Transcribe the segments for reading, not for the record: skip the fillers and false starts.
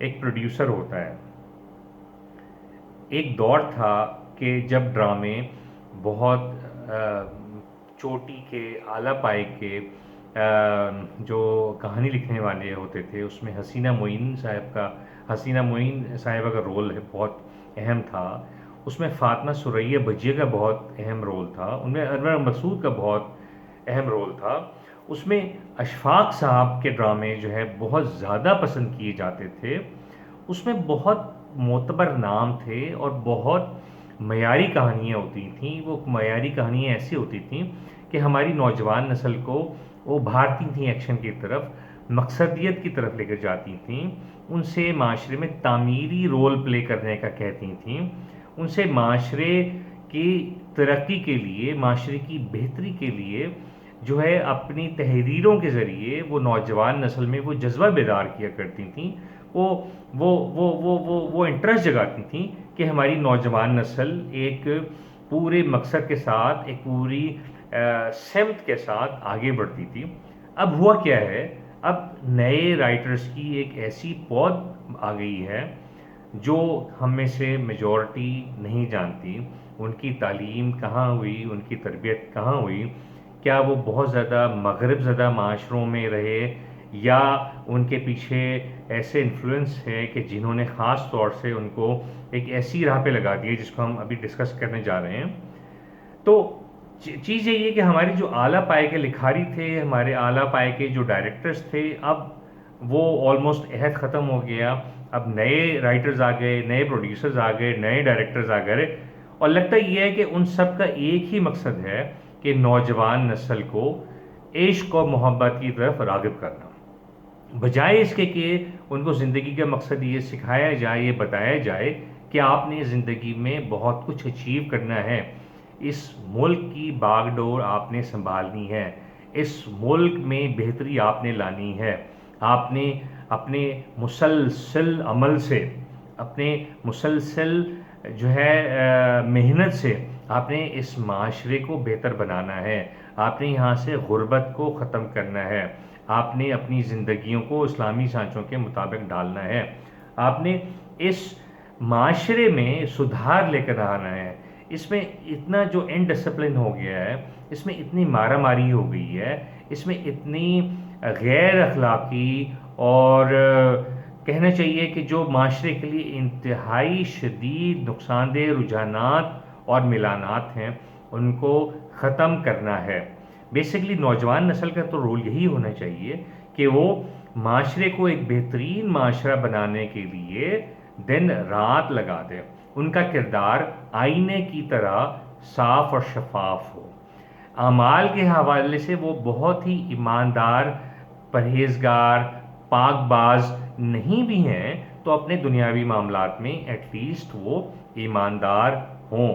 ایک پروڈیوسر ہوتا ہے. ایک دور تھا کہ جب ڈرامے بہت چوٹی کے اعلیٰ پائے کے جو کہانی لکھنے والے ہوتے تھے، اس میں حسینہ معین صاحبہ کا رول ہے بہت اہم تھا. اس میں فاطمہ ثریا بجیہ کا بہت اہم رول تھا. ان میں انور مسعود کا بہت اہم رول تھا. اس میں اشفاق صاحب کے ڈرامے جو ہے بہت زیادہ پسند کیے جاتے تھے. اس میں بہت معتبر نام تھے اور بہت معیاری کہانیاں ہوتی تھیں. وہ معیاری کہانیاں ایسی ہوتی تھیں کہ ہماری نوجوان نسل کو وہ ابھارتی تھیں ایکشن کی طرف، مقصدیت کی طرف لے کر جاتی تھیں. ان سے معاشرے میں تعمیری رول پلے کرنے کا کہتی تھیں. ان سے معاشرے کی ترقی کے لیے، معاشرے کی بہتری کے لیے جو ہے اپنی تحریروں کے ذریعے وہ نوجوان نسل میں وہ جذبہ بیدار کیا کرتی تھیں. وہ انٹرسٹ جگاتی تھیں کہ ہماری نوجوان نسل ایک پورے مقصد کے ساتھ، ایک پوری سمت کے ساتھ آگے بڑھتی تھی. اب ہوا کیا ہے، اب نئے رائٹرز کی ایک ایسی پود آ گئی ہے جو ہم میں سے میجورٹی نہیں جانتی. ان کی تعلیم کہاں ہوئی، ان کی تربیت کہاں ہوئی، کیا وہ بہت زیادہ مغرب زدہ معاشروں میں رہے، یا ان کے پیچھے ایسے انفلوئنس ہے کہ جنہوں نے خاص طور سے ان کو ایک ایسی راہ پہ لگا دی جس کو ہم ابھی ڈسکس کرنے جا رہے ہیں. تو چیز یہی ہے کہ ہماری جو اعلیٰ پائے کے لکھاری تھے، ہمارے اعلیٰ پائے کے جو ڈائریکٹرز تھے، اب وہ آلموسٹ عہد ختم ہو گیا. اب نئے رائٹرز آ گئے، نئے پروڈیوسرز آ گئے، نئے ڈائریکٹرز آ گئے، اور لگتا یہ ہے کہ ان سب کا ایک ہی مقصد ہے کہ نوجوان نسل کو عشق و محبت کی طرف راغب کرنا، بجائے اس کے کہ ان کو زندگی کا مقصد یہ سکھایا جائے، یہ بتایا جائے کہ آپ نے زندگی میں بہت کچھ اچیو کرنا ہے، اس ملک کی باغ ڈور آپ نے سنبھالنی ہے، اس ملک میں بہتری آپ نے لانی ہے. آپ نے اپنے مسلسل عمل سے، اپنے مسلسل جو ہے محنت سے آپ نے اس معاشرے کو بہتر بنانا ہے. آپ نے یہاں سے غربت کو ختم کرنا ہے. آپ نے اپنی زندگیوں کو اسلامی سانچوں کے مطابق ڈالنا ہے. آپ نے اس معاشرے میں سدھار لے کر آنا ہے. اس میں اتنا جو انڈسپلن ہو گیا ہے، اس میں اتنی مارا ماری ہو گئی ہے، اس میں اتنی غیر اخلاقی اور کہنا چاہیے کہ جو معاشرے کے لیے انتہائی شدید نقصان دہ رجحانات اور میلانات ہیں، ان کو ختم کرنا ہے. بیسکلی نوجوان نسل کا تو رول یہی ہونا چاہیے کہ وہ معاشرے کو ایک بہترین معاشرہ بنانے کے لیے دن رات لگا دے. ان کا کردار آئینے کی طرح صاف اور شفاف ہو. اعمال کے حوالے سے وہ بہت ہی ایماندار، پرہیزگار، پاک باز نہیں بھی ہیں تو اپنے دنیاوی معاملات میں ایٹ لیسٹ وہ ایماندار ہوں.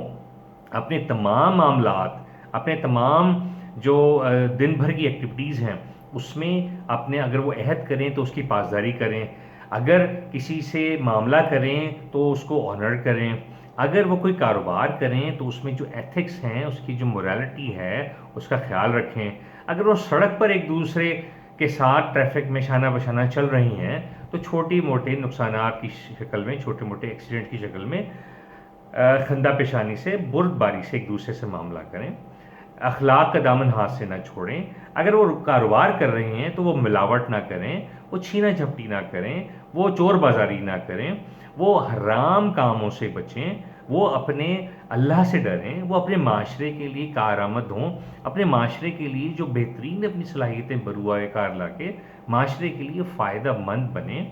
اپنے تمام معاملات، اپنے تمام جو دن بھر کی ایکٹیویٹیز ہیں اس میں اپنے اگر وہ عہد کریں تو اس کی پاسداری کریں. اگر کسی سے معاملہ کریں تو اس کو آنر کریں. اگر وہ کوئی کاروبار کریں تو اس میں جو ایتھکس ہیں، اس کی جو مورالٹی ہے، اس کا خیال رکھیں. اگر وہ سڑک پر ایک دوسرے کے ساتھ ٹریفک میں شانہ بشانہ چل رہی ہیں تو چھوٹی موٹے نقصانات کی شکل میں، چھوٹے موٹے ایکسیڈنٹ کی شکل میں خندہ پیشانی سے، برد باری سے ایک دوسرے سے معاملہ کریں. اخلاق کا دامن ہاتھ سے نہ چھوڑیں. اگر وہ کاروبار کر رہے ہیں تو وہ ملاوٹ نہ کریں، وہ چھینا جھپٹی نہ کریں، وہ چور بازاری نہ کریں، وہ حرام کاموں سے بچیں، وہ اپنے اللہ سے ڈریں، وہ اپنے معاشرے کے لیے کارآمد ہوں، اپنے معاشرے کے لیے جو بہترین اپنی صلاحیتیں بروئے کار لا کے معاشرے کے لیے فائدہ مند بنیں،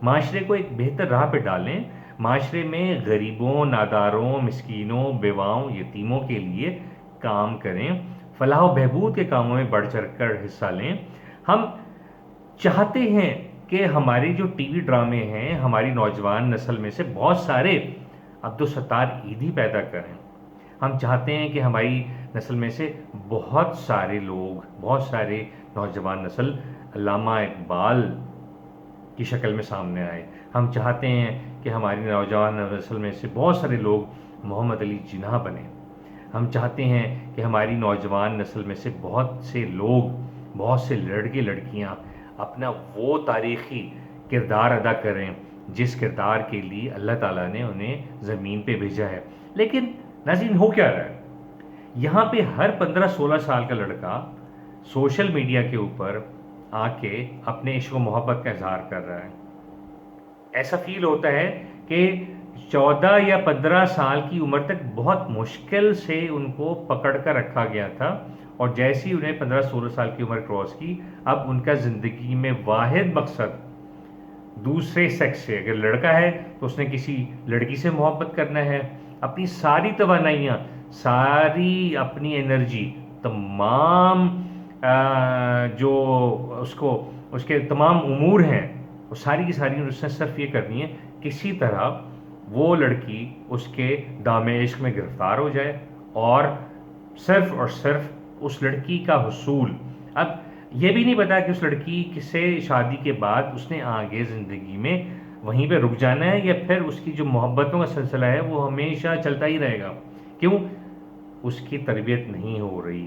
معاشرے کو ایک بہتر راہ پہ ڈالیں. معاشرے میں غریبوں، ناداروں، مسکینوں، بیواؤں، یتیموں کے لیے کام کریں، فلاح و بہبود کے کاموں میں بڑھ چڑھ کر حصہ لیں. ہم چاہتے ہیں کہ ہمارے جو ٹی وی ڈرامے ہیں ہماری نوجوان نسل میں سے بہت سارے عبدالستار عیدی پیدا کریں. ہم چاہتے ہیں کہ ہماری نسل میں سے بہت سارے لوگ، بہت سارے نوجوان نسل علامہ اقبال کی شکل میں سامنے آئے. ہم چاہتے ہیں کہ ہماری نوجوان نسل میں سے بہت سارے لوگ محمد علی جناح بنیں. ہم چاہتے ہیں کہ ہماری نوجوان نسل میں سے بہت سے لوگ، بہت سے لڑکے لڑکیاں اپنا وہ تاریخی کردار ادا کریں جس کردار کے لیے اللہ تعالیٰ نے انہیں زمین پہ بھیجا ہے. لیکن ناظرین ہو کیا رہا ہے یہاں پہ؟ ہر 15-16 سال کا لڑکا سوشل میڈیا کے اوپر آ کے اپنے عشق و محبت کا اظہار کر رہا ہے. ایسا فیل ہوتا ہے کہ 14 یا 15 سال کی عمر تک بہت مشکل سے ان کو پکڑ کر رکھا گیا تھا، اور جیسے ہی انہیں 15-16 سال کی عمر کراس کی، اب ان کا زندگی میں واحد مقصد دوسرے سیکس سے، اگر لڑکا ہے تو اس نے کسی لڑکی سے محبت کرنا ہے، اپنی ساری توانائیاں، ساری اپنی انرجی، تمام جو اس کے تمام امور ہیں، وہ ساری کی ساری اس نے صرف یہ کرنی ہے کسی طرح وہ لڑکی اس کے دام عشق میں گرفتار ہو جائے، اور صرف اس لڑکی کا حصول. اب یہ بھی نہیں پتا کہ اس لڑکی سے شادی کے بعد اس نے آگے زندگی میں وہیں پہ رک جانا ہے، یا پھر اس کی جو محبتوں کا سلسلہ ہے وہ ہمیشہ چلتا ہی رہے گا. کیوں؟ اس کی تربیت نہیں ہو رہی.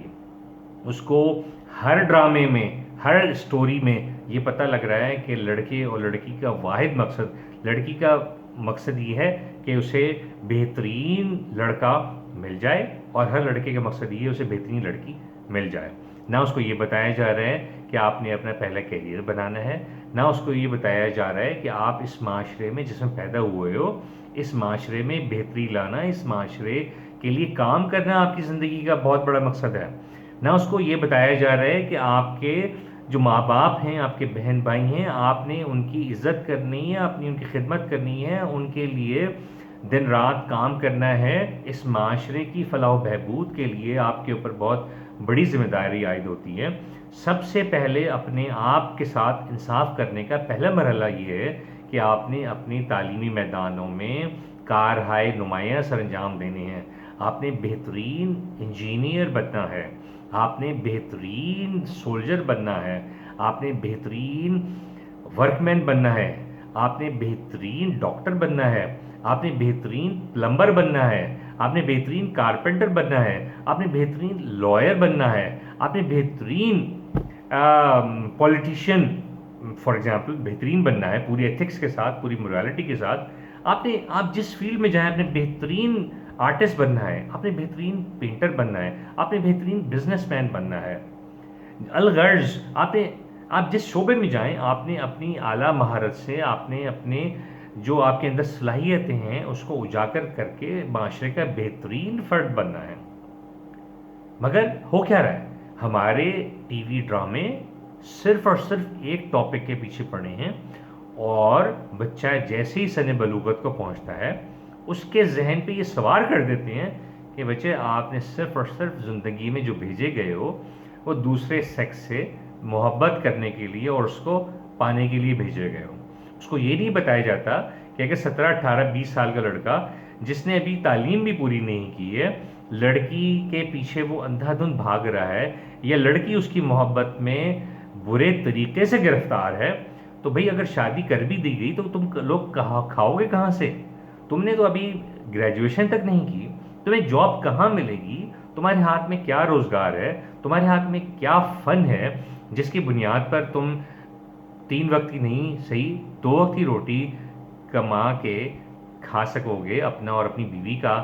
اس کو ہر ڈرامے میں، ہر سٹوری میں یہ پتہ لگ رہا ہے کہ لڑکے اور لڑکی کا واحد مقصد، لڑکی کا مقصد یہ ہے کہ اسے بہترین لڑکا مل جائے، اور ہر لڑکے کا مقصد یہ ہے اسے بہترین لڑکی مل جائے. نہ اس کو یہ بتایا جا رہا ہے کہ آپ نے اپنا پہلا کیریئر بنانا ہے، نہ اس کو یہ بتایا جا رہا ہے کہ آپ اس معاشرے میں جس میں پیدا ہوئے ہو، اس معاشرے میں بہتری لانا، اس معاشرے کے لیے کام کرنا آپ کی زندگی کا بہت بڑا مقصد ہے. نہ اس کو یہ بتایا جا رہا ہے کہ آپ کے جو ماں باپ ہیں، آپ کے بہن بھائی ہیں، آپ نے ان کی عزت کرنی ہے، اپنی ان کی خدمت کرنی ہے، ان کے لیے دن رات کام کرنا ہے. اس معاشرے کی فلاح و بہبود کے لیے آپ کے اوپر بہت بڑی ذمہ داری عائد ہوتی ہے. سب سے پہلے اپنے آپ کے ساتھ انصاف کرنے کا پہلا مرحلہ یہ ہے کہ آپ نے اپنی تعلیمی میدانوں میں کارہائے نمایاں سر انجام دینے ہیں. آپ نے بہترین انجینئر بننا ہے، آپ نے بہترین سولجر بننا ہے، آپ نے بہترین ورک مین بننا ہے، آپ نے بہترین ڈاکٹر بننا ہے، آپ نے بہترین پلمبر بننا ہے، آپ نے بہترین کارپینٹر بننا ہے، آپ نے بہترین لائر بننا ہے، آپ نے بہترین پولیٹیشین فار ایگزامپل بہترین بننا ہے، پوری ایتھکس کے ساتھ، پوری مورالٹی کے ساتھ. آپ جس فیلڈ میں جائیں، آپ نے بہترین آرٹسٹ بننا ہے، آپ نے بہترین پینٹر بننا ہے، آپ نے بہترین بزنس مین بننا ہے. الغرض آپ جس شعبے میں جائیں، آپ نے اپنی اعلیٰ مہارت سے، آپ نے اپنے جو آپ کے اندر صلاحیتیں ہیں اس کو اجاگر کر کے معاشرے کا بہترین فرد بننا ہے. مگر ہو کیا رہا ہے؟ ہمارے ٹی وی ڈرامے صرف اور صرف ایک ٹاپک کے پیچھے پڑے ہیں، اور بچہ جیسے ہی سن بلوغت کو پہنچتا ہے اس کے ذہن پہ یہ سوار کر دیتے ہیں کہ بچے آپ نے صرف اور صرف زندگی میں جو بھیجے گئے ہو وہ دوسرے سیکس سے محبت کرنے کے لیے اور اس کو پانے کے لیے بھیجے گئے ہو. اس کو یہ نہیں بتایا جاتا کہ اگر 17-18-20 سال کا لڑکا جس نے ابھی تعلیم بھی پوری نہیں کی ہے، لڑکی کے پیچھے وہ اندھا دھند بھاگ رہا ہے، یا لڑکی اس کی محبت میں برے طریقے سے گرفتار ہے، تو بھئی اگر شادی کر بھی دی گئی تو تم لوگ کھاؤ گے کہاں سے؟ تم نے تو ابھی گریجویشن تک نہیں کی، تمہیں جاب کہاں ملے گی؟ تمہارے ہاتھ میں کیا روزگار ہے؟ تمہارے ہاتھ میں کیا فن ہے جس کی بنیاد پر تم 3 وقت کی نہیں صحیح 2 وقت کی روٹی کما کے کھا سکو گے، اپنا اور اپنی بیوی کا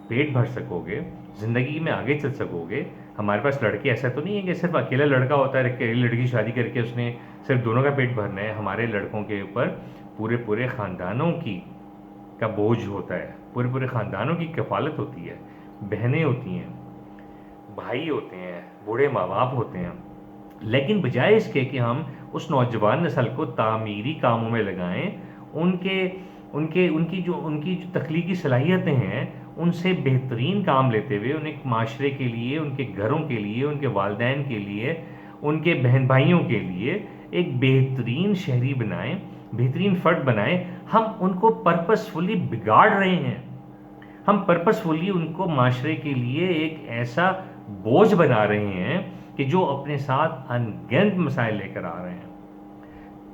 پیٹ بھر سکو گے، زندگی میں آگے چل سکو گے؟ ہمارے پاس لڑکے ایسا تو نہیں ہے کہ صرف اکیلا لڑکا ہوتا ہے، اکیلی لڑکی شادی کر کے اس نے صرف دونوں کا پیٹ بھرنا ہے. ہمارے لڑکوں کے اوپر پورے خاندانوں کا بوجھ ہوتا ہے، پورے خاندانوں کی کفالت ہوتی ہے، بہنیں ہوتی ہیں، بھائی ہوتے ہیں، بوڑھے ماں باپ ہوتے ہیں. لیکن بجائے اس کے کہ ہم اس نوجوان نسل کو تعمیری کاموں میں لگائیں، ان کی جو تخلیقی صلاحیتیں ہیں ان سے بہترین کام لیتے ہوئے انہیں معاشرے کے لیے، ان کے گھروں کے لیے، ان کے والدین کے لیے، ان کے بہن بھائیوں کے لیے ایک بہترین شہری بنائیں، بہترین فرد بنائیں. ہم ان کو پرپسفلی بگاڑ رہے ہیں، ہم پرپسفلی ان کو معاشرے کے لیے ایک ایسا بوجھ بنا رہے ہیں کہ جو اپنے ساتھ انگنت مسائل لے کر آ رہے ہیں.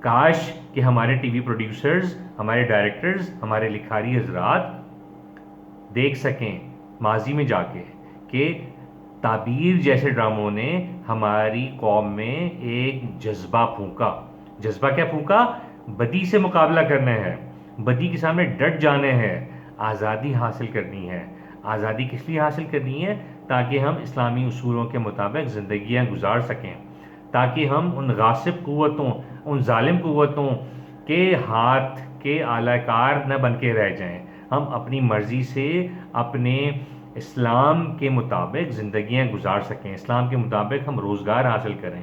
کاش کہ ہمارے ٹی وی پروڈیوسرز، ہمارے ڈائریکٹرز، ہمارے لکھاری حضرات دیکھ سکیں ماضی میں جا کے کہ تعبیر جیسے ڈراموں نے ہماری قوم میں ایک جذبہ پھونکا. جذبہ کیا پھونکا؟ بدی سے مقابلہ کرنا ہے، بدی کے سامنے ڈٹ جانا ہے، آزادی حاصل کرنی ہے۔ آزادی کس لیے حاصل کرنی ہے؟ تاکہ ہم اسلامی اصولوں کے مطابق زندگیاں گزار سکیں، تاکہ ہم ان غاصب قوتوں، ان ظالم قوتوں کے ہاتھ کے اعلی کار نہ بن کے رہ جائیں، ہم اپنی مرضی سے اپنے اسلام کے مطابق زندگیاں گزار سکیں، اسلام کے مطابق ہم روزگار حاصل کریں،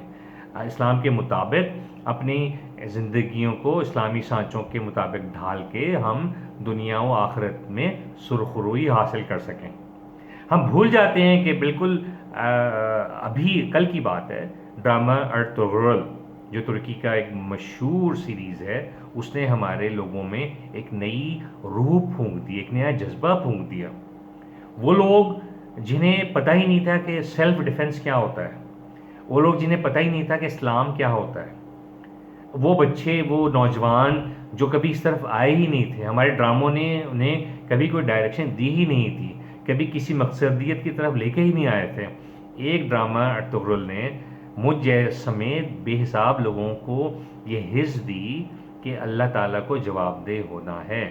اسلام کے مطابق اپنی زندگیوں کو اسلامی سانچوں کے مطابق ڈھال کے ہم دنیا و آخرت میں سرخروئی حاصل کر سکیں۔ ہم بھول جاتے ہیں کہ بالکل ابھی کل کی بات ہے، ڈرامہ ارطغرل جو ترکی کا ایک مشہور سیریز ہے، اس نے ہمارے لوگوں میں ایک نئی روح پھونک دی، ایک نیا جذبہ پھونک دیا۔ وہ لوگ جنہیں پتہ ہی نہیں تھا کہ سیلف ڈیفنس کیا ہوتا ہے، وہ لوگ جنہیں پتہ ہی نہیں تھا کہ اسلام کیا ہوتا ہے، وہ بچے، وہ نوجوان جو کبھی اس طرف آئے ہی نہیں تھے، ہمارے ڈراموں نے انہیں کبھی کوئی ڈائریکشن دی ہی نہیں تھی، کبھی کسی مقصدیت کی طرف لے کے ہی نہیں آئے تھے۔ ایک ڈرامہ ارطغرل نے مجھ سمیت بے حساب لوگوں کو یہ حس دی کہ اللہ تعالیٰ کو جواب دہ ہونا ہے۔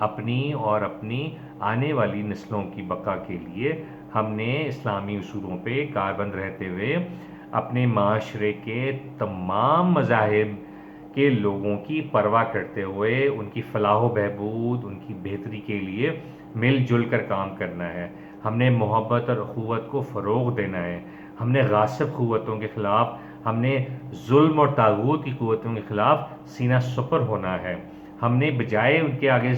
اپنی اور اپنی آنے والی نسلوں کی بقا کے لیے ہم نے اسلامی اصولوں پہ کاربند رہتے ہوئے اپنے معاشرے کے تمام مذاہب کے لوگوں کی پرواہ کرتے ہوئے ان کی فلاح و بہبود، ان کی بہتری کے لیے مل جل کر کام کرنا ہے۔ ہم نے محبت اور اخوت کو فروغ دینا ہے، ہم نے غاصب قوتوں کے خلاف، ہم نے ظلم اور طاغوت کی قوتوں کے خلاف سینہ سپر ہونا ہے۔ ہم نے بجائے ان کے آگے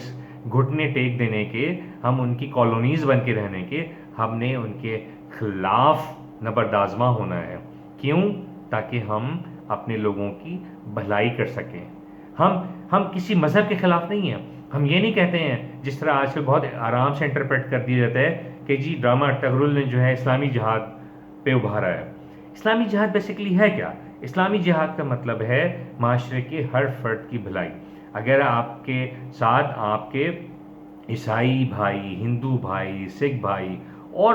گھٹنے ٹیک دینے کے، ہم ان کی کالونیز بن کے رہنے کے، ہم نے ان کے خلاف نبردآزماں ہونا ہے۔ کیوں؟ تاکہ ہم اپنے لوگوں کی بھلائی کر سکیں۔ ہم کسی مذہب کے خلاف نہیں ہیں، ہم یہ نہیں کہتے ہیں جس طرح آج کل بہت آرام سے انٹرپریٹ کر دیا جاتا ہے کہ جی ڈرامہ ارطغرل نے جو ہے اسلامی جہاد پہ ابھارا ہے۔ اسلامی جہاد بیسیکلی ہے کیا؟ اسلامی جہاد کا مطلب ہے معاشرے کے ہر فرد کی بھلائی۔ اگر آپ کے ساتھ آپ کے عیسائی بھائی، ہندو بھائی، سکھ بھائی اور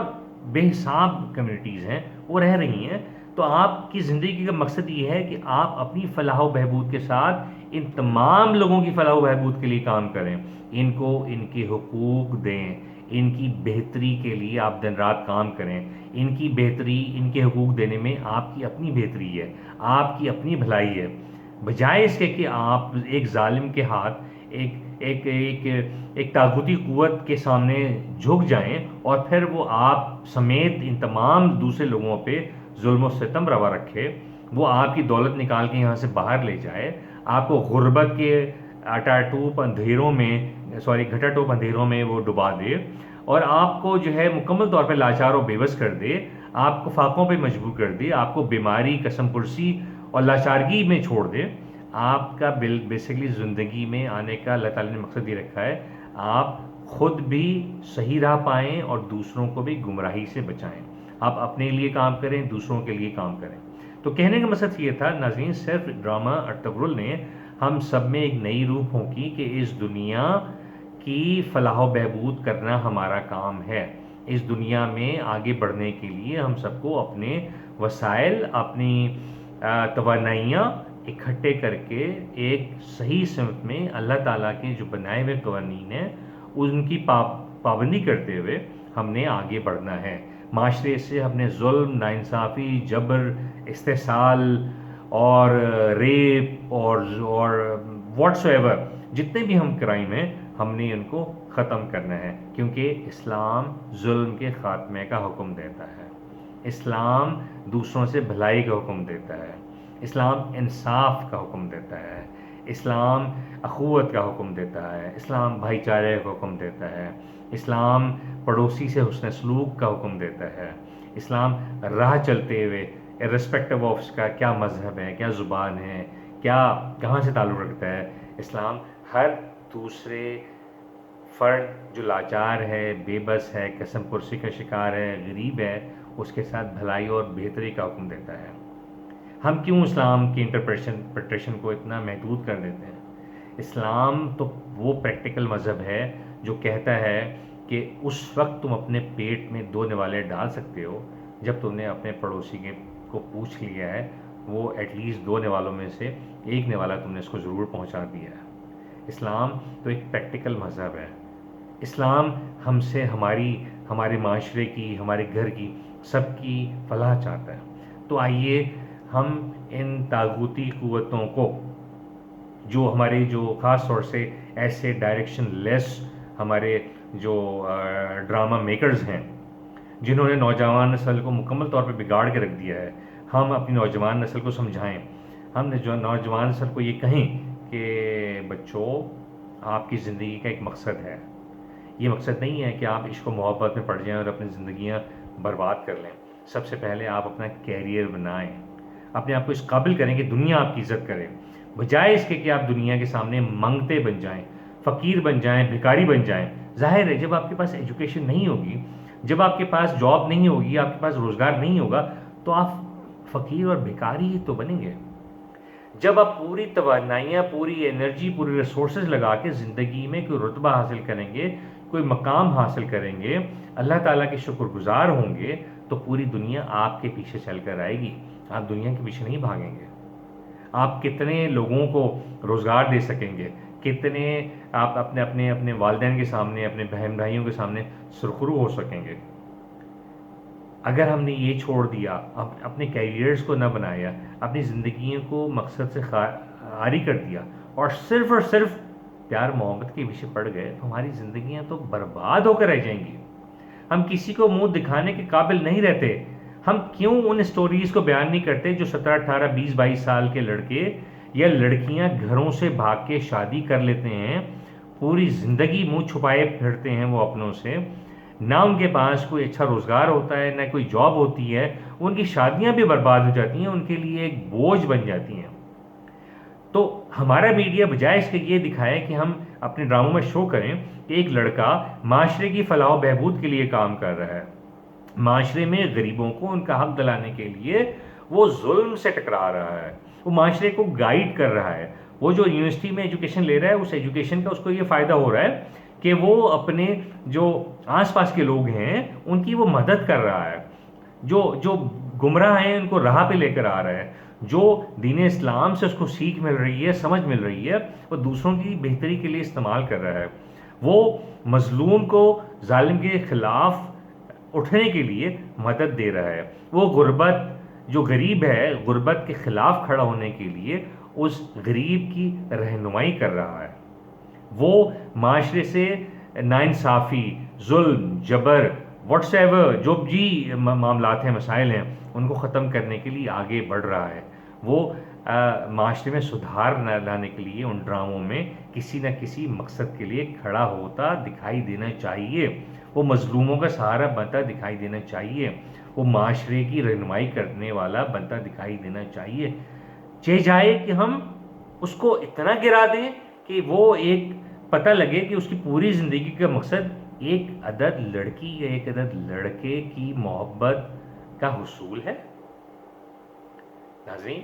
بے حساب کمیونٹیز ہیں وہ رہ رہی ہیں، تو آپ کی زندگی کا مقصد یہ ہے کہ آپ اپنی فلاح و بہبود کے ساتھ ان تمام لوگوں کی فلاح و بہبود کے لیے کام کریں، ان کو ان کے حقوق دیں، ان کی بہتری کے لیے آپ دن رات کام کریں۔ ان کی بہتری، ان کے حقوق دینے میں آپ کی اپنی بہتری ہے، آپ کی اپنی بھلائی ہے، بجائے اس کے کہ آپ ایک ظالم کے ہاتھ، ایک طاغوتی قوت کے سامنے جھک جائیں اور پھر وہ آپ سمیت ان تمام دوسرے لوگوں پہ ظلم و ستم روا رکھے، وہ آپ کی دولت نکال کے یہاں سے باہر لے جائے، آپ کو غربت کے گھٹا ٹوپ اندھیروں میں وہ ڈبا دے، اور آپ کو جو ہے مکمل طور پہ لاچار و بے بس کر دے، آپ کو فاقوں پہ مجبور کر دے، آپ کو بیماری، قسم پرسی اور لاچارگی میں چھوڑ دے۔ آپ کا بیسیکلی زندگی میں آنے کا اللہ تعالیٰ نے مقصد یہ رکھا ہے، آپ خود بھی صحیح راہ پائیں اور دوسروں کو بھی گمراہی سے بچائیں، آپ اپنے لیے کام کریں، دوسروں کے لیے کام کریں۔ تو کہنے کا مقصد یہ تھا ناظرین، صرف ڈرامہ ارطغرل نے ہم سب میں ایک نئی روح پھونکی کہ اس دنیا کی فلاح و بہبود کرنا ہمارا کام ہے۔ اس دنیا میں آگے بڑھنے کے لیے ہم سب کو اپنے وسائل، اپنی توانائیاں اکٹھے کر کے ایک صحیح سمت میں اللہ تعالیٰ کے جو بنائے ہوئے قوانین ہیں ان کی پابندی کرتے ہوئے ہم نے آگے بڑھنا ہے۔ معاشرے سے ہم نے ظلم، ناانصافی، جبر، استحصال اور ریپ اور واٹس ایور جتنے بھی ہم کرائم ہیں ہم نے ان کو ختم کرنا ہے، کیونکہ اسلام ظلم کے خاتمے کا حکم دیتا ہے، اسلام دوسروں سے بھلائی کا حکم دیتا ہے، اسلام انصاف کا حکم دیتا ہے، اسلام اخوت کا حکم دیتا ہے، اسلام بھائی چارے کا حکم دیتا ہے، اسلام پڑوسی سے حسن سلوک کا حکم دیتا ہے، اسلام راہ چلتے ہوئے ارسپیکٹو آف اس کا کیا مذہب ہے، کیا زبان ہے، کیا کہاں سے تعلق رکھتا ہے، اسلام ہر دوسرے فرد جو لاچار ہے، بے بس ہے، قسم پرسی کا شکار ہے، غریب ہے، اس کے ساتھ بھلائی اور بہتری کا حکم دیتا ہے۔ ہم کیوں اسلام کی انٹرپریٹیشن کو اتنا محدود کر دیتے ہیں؟ اسلام تو وہ پریکٹیکل مذہب ہے جو کہتا ہے کہ اس وقت تم اپنے پیٹ میں 2 نوالے ڈال سکتے ہو جب تم نے اپنے پڑوسی کو پوچھ لیا ہے وہ ایٹ لیسٹ 2 نوالوں میں سے 1 نوالا تم نے اس کو ضرور پہنچا دیا ہے۔ اسلام تو ایک پریکٹیکل مذہب ہے. اسلام ہم سے ہمارے معاشرے کی، ہمارے گھر کی، سب کی فلاح چاہتا ہے. تو آئیے ہم ان طاغوتی قوتوں کو، جو ہمارے جو خاص طور سے ایسے ڈائریکشن لیس ہمارے جو ڈرامہ میکرز ہیں، جنہوں نے نوجوان نسل کو مکمل طور پہ بگاڑ کے رکھ دیا ہے، ہم اپنی نوجوان نسل کو سمجھائیں. ہم نے جو نوجوان نسل کو یہ کہیں کہ بچوں، آپ کی زندگی کا ایک مقصد ہے. یہ مقصد نہیں ہے کہ آپ عشق و محبت میں پڑ جائیں اور اپنی زندگیاں برباد کر لیں. سب سے پہلے آپ اپنا کیریئر بنائیں، اپنے آپ کو اس قابل کریں کہ دنیا آپ کی عزت کرے، بجائے اس کے کہ آپ دنیا کے سامنے منگتے بن جائیں، فقیر بن جائیں، بھکاری بن جائیں. ظاہر ہے جب آپ کے پاس ایجوکیشن نہیں ہوگی، جب آپ کے پاس جاب نہیں ہوگی، آپ کے پاس روزگار نہیں ہوگا، تو آپ فقیر اور بھکاری ہی تو بنیں گے. جب آپ پوری توانائیاں، پوری انرجی، پوری ریسورسز لگا کے زندگی میں کوئی رتبہ حاصل کریں گے، کوئی مقام حاصل کریں گے، اللہ تعالیٰ کے شکر گزار ہوں گے، تو پوری دنیا آپ کے پیچھے چل کر آئے گی. آپ دنیا کے پیچھے نہیں بھاگیں گے. آپ کتنے لوگوں کو روزگار دے سکیں گے، کتنے آپ اپنے والدین کے سامنے، اپنے بہن بھائیوں کے سامنے سرخرو ہو سکیں گے. اگر ہم نے یہ چھوڑ دیا، اپنے کیریئرز کو نہ بنایا، اپنی زندگیوں کو مقصد سے عاری کر دیا، اور صرف پیار محبت کے پیچھے پڑ گئے، تو ہماری زندگیاں تو برباد ہو کر رہ جائیں گی. ہم کسی کو منہ دکھانے کے قابل نہیں رہتے. ہم کیوں ان اسٹوریز کو بیان نہیں کرتے جو 17، 18، 20، 22 سال کے لڑکے یا لڑکیاں گھروں سے بھاگ کے شادی کر لیتے ہیں، پوری زندگی منہ چھپائے پھرتے ہیں وہ اپنوں سے، نہ ان کے پاس کوئی اچھا روزگار ہوتا ہے، نہ کوئی جاب ہوتی ہے، ان کی شادیاں بھی برباد ہو جاتی ہیں، ان کے لیے ایک بوجھ بن جاتی ہیں. تو ہمارا میڈیا بجائے اس کے یہ دکھائے کہ ہم اپنے ڈراموں میں شو کریں کہ ایک لڑکا معاشرے کی فلاح و بہبود کے لیے کام کر رہا ہے، معاشرے میں غریبوں کو ان کا حق دلانے کے لیے وہ ظلم سے ٹکرا رہا ہے، وہ معاشرے کو گائیڈ کر رہا ہے. وہ جو یونیورسٹی میں ایجوکیشن لے رہا ہے، اس ایجوکیشن کا اس کو یہ فائدہ ہو رہا ہے کہ وہ اپنے جو آس پاس کے لوگ ہیں ان کی وہ مدد کر رہا ہے، جو گمراہ ہیں ان کو راہ پہ لے کر آ رہا ہے، جو دین اسلام سے اس کو سیکھ مل رہی ہے، سمجھ مل رہی ہے، وہ دوسروں کی بہتری کے لیے استعمال کر رہا ہے. وہ مظلوم کو ظالم کے خلاف اٹھنے کے لیے مدد دے رہا ہے. وہ جو غریب ہے، غربت کے خلاف کھڑا ہونے کے لیے اس غریب کی رہنمائی کر رہا ہے. وہ معاشرے سے ناانصافی، ظلم، جبر، واٹس ایور جو بھی معاملات ہیں، مسائل ہیں، ان کو ختم کرنے کے لیے آگے بڑھ رہا ہے. وہ معاشرے میں سدھار لانے کے لیے ان ڈراموں میں کسی نہ کسی مقصد کے لیے کھڑا ہوتا دکھائی دینا چاہیے. وہ مظلوموں کا سہارا بنتا دکھائی دینا چاہیے. وہ معاشرے کی رہنمائی کرنے والا بنتا دکھائی دینا چاہیے. جائے کہ ہم اس کو اتنا گرا دیں کہ وہ ایک پتہ لگے کہ اس کی پوری زندگی کا مقصد ایک عدد لڑکی یا ایک عدد لڑکے کی محبت کا حصول ہے. ناظرین،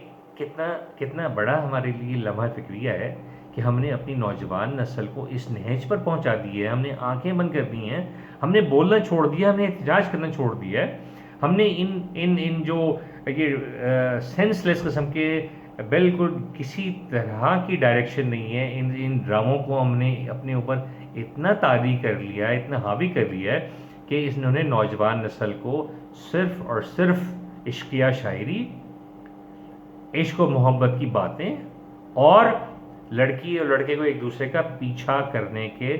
کتنا بڑا ہمارے لیے لمحہ فکریہ ہے کہ ہم نے اپنی نوجوان نسل کو اس نہج پر پہنچا دی ہے. ہم نے آنکھیں بند کر دی ہیں، ہم نے بولنا چھوڑ دیا، ہم نے احتجاج کرنا چھوڑ دیا ہے. ہم نے ان جو یہ سینس لیس قسم کے، بالکل کسی طرح کی ڈائریکشن نہیں ہے، ان ڈراموں کو ہم نے اپنے اوپر اتنا طاری کر لیا ہے، اتنا حاوی کر لیا ہے کہ انہوں نے نوجوان نسل کو صرف اور صرف عشقیہ شاعری، عشق و محبت کی باتیں اور لڑکی اور لڑکے کو ایک دوسرے کا پیچھا کرنے کے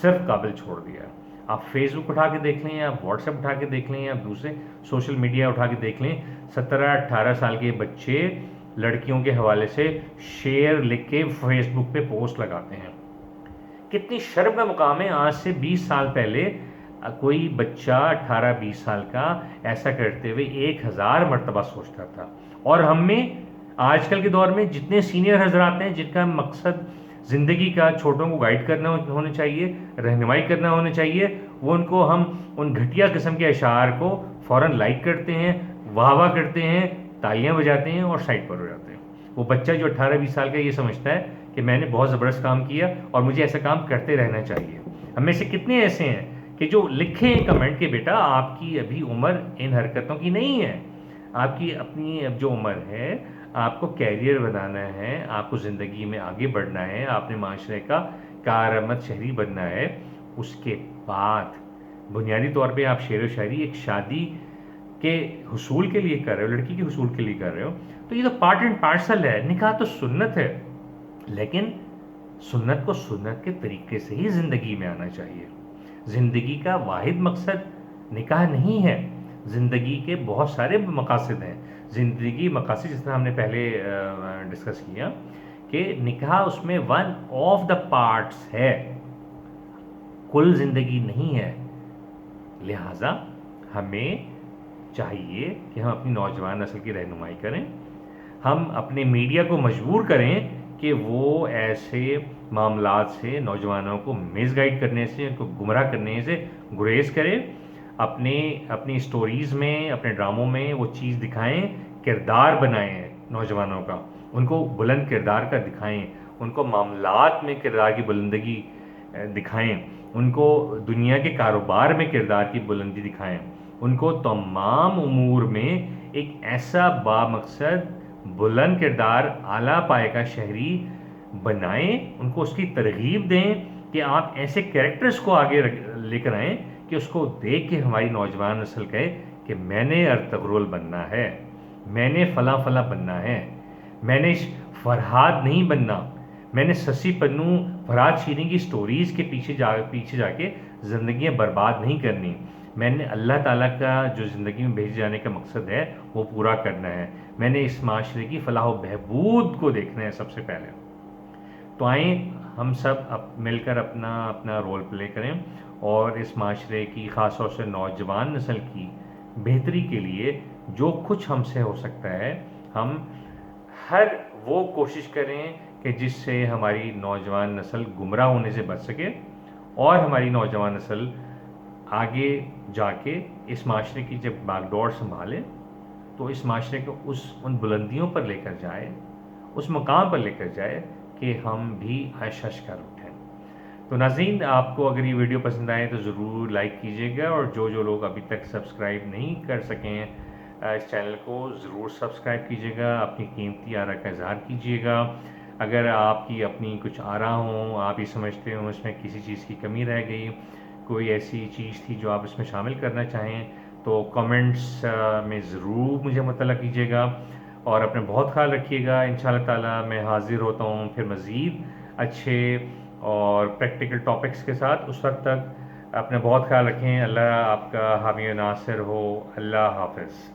صرف قابل چھوڑ دیا. آپ فیس بک اٹھا کے دیکھ لیں، آپ واٹس ایپ اٹھا کے دیکھ لیں، آپ دوسرے سوشل میڈیا اٹھا کے دیکھ لیں، 17، 18 سال کے بچے لڑکیوں کے حوالے سے شعر لکھ کے فیس بک پہ پوسٹ لگاتے ہیں. کتنی شرم کا مقام ہے. آج سے 20 سال پہلے کوئی بچہ 18، 20 سال کا ایسا کرتے ہوئے 1000 مرتبہ سوچتا تھا. اور ہم میں آج کل کے دور میں جتنے سینئر حضرات ہیں، جن کا مقصد زندگی کا چھوٹوں کو گائیڈ کرنا ہونا چاہیے، رہنمائی کرنا ہونا چاہیے، وہ ہم ان گھٹیا قسم کے اشعار کو فوراً لائک کرتے ہیں، واہ واہ کرتے ہیں، تالیاں بجاتے ہیں اور سائڈ پر ہو جاتے ہیں. وہ بچہ جو 18، 20 سال کا یہ سمجھتا ہے کہ میں نے بہت زبردست کام کیا اور مجھے ایسا کام کرتے رہنا چاہیے. ہم میں سے کتنے ایسے ہیں کہ جو لکھیں کمنٹ کہ بیٹا آپ کی ابھی عمر ان حرکتوں کی نہیں ہے، آپ کی اپنی اب جو عمر ہے آپ کو کیریئر بنانا ہے، آپ کو زندگی میں آگے بڑھنا ہے، آپ نے معاشرے کا کارآمد شہری بننا ہے، اس کے بعد بنیادی طور پہ آپ شعر و شاعری ایک شادی کے حصول کے لیے کر رہے ہو، لڑکی کے حصول کے لیے کر رہے ہو، تو یہ تو پارٹ اینڈ پارسل ہے. نکاح تو سنت ہے، لیکن سنت کو سنت کے طریقے سے ہی زندگی میں آنا چاہیے. زندگی کا واحد مقصد نکاح نہیں ہے، زندگی کے بہت سارے مقاصد ہیں. زندگی مقاصد جس طرح ہم نے پہلے ڈسکس کیا کہ نکاح اس میں ون آف دا پارٹس ہے، کل زندگی نہیں ہے. لہٰذا ہمیں چاہیے کہ ہم اپنی نوجوان نسل کی رہنمائی کریں، ہم اپنے میڈیا کو مجبور کریں کہ وہ ایسے معاملات سے نوجوانوں کو مس گائیڈ کرنے سے، ان کو گمراہ کرنے سے گریز کرے. اپنی اسٹوریز میں، اپنے ڈراموں میں وہ چیز دکھائیں، کردار بنائیں نوجوانوں کا، ان کو بلند کردار کا دکھائیں، ان کو معاملات میں کردار کی بلندگی دکھائیں، ان کو دنیا کے کاروبار میں کردار کی بلندی دکھائیں، ان کو تمام امور میں ایک ایسا بامقصد بلند کردار اعلیٰ پائے کا شہری بنائیں، ان کو اس کی ترغیب دیں کہ آپ ایسے کریکٹرز کو آگے لے کر آئیں کہ اس کو دیکھ کے ہماری نوجوان نسل کہے کہ میں نے ارطغرل بننا ہے، میں نے فلاں فلاں بننا ہے، میں نے فرہاد نہیں بننا، میں نے سسی پنو فرہاد شیریں کی سٹوریز کے پیچھے جا کے زندگیاں برباد نہیں کرنی، میں نے اللہ تعالیٰ کا جو زندگی میں بھیجے جانے کا مقصد ہے وہ پورا کرنا ہے، میں نے اس معاشرے کی فلاح و بہبود کو دیکھنا ہے سب سے پہلے. تو آئیں ہم سب مل کر اپنا رول پلے کریں اور اس معاشرے کی، خاص طور سے نوجوان نسل کی بہتری کے لیے جو کچھ ہم سے ہو سکتا ہے ہم ہر وہ کوشش کریں کہ جس سے ہماری نوجوان نسل گمراہ ہونے سے بچ سکے اور ہماری نوجوان نسل آگے جا کے اس معاشرے کی جب باغ ڈور سنبھالے تو اس معاشرے کو ان بلندیوں پر لے کر جائے، اس مقام پر لے کر جائے کہ ہم بھی عش عش کر اٹھیں. تو ناظرین، آپ کو اگر یہ ویڈیو پسند آئے تو ضرور لائک کیجیے گا، اور جو لوگ ابھی تک سبسکرائب نہیں کر سکیں اس چینل کو ضرور سبسکرائب کیجیے گا، اپنی قیمتی آراء کا اظہار کیجیے گا. اگر آپ کی اپنی کچھ آراء ہوں، آپ یہ سمجھتے ہوں اس میں کسی چیز کی کمی رہ گئی، کوئی ایسی چیز تھی جو آپ اس میں شامل کرنا چاہیں، تو کامنٹس میں ضرور مجھے مطلع کیجیے گا. اور اپنے بہت خیال رکھیے گا. انشاءاللہ تعالیٰ میں حاضر ہوتا ہوں پھر مزید اچھے اور پریکٹیکل ٹاپکس کے ساتھ. اس وقت تک اپنے بہت خیال رکھیں. اللہ آپ کا حامی و ناصر ہو. اللہ حافظ.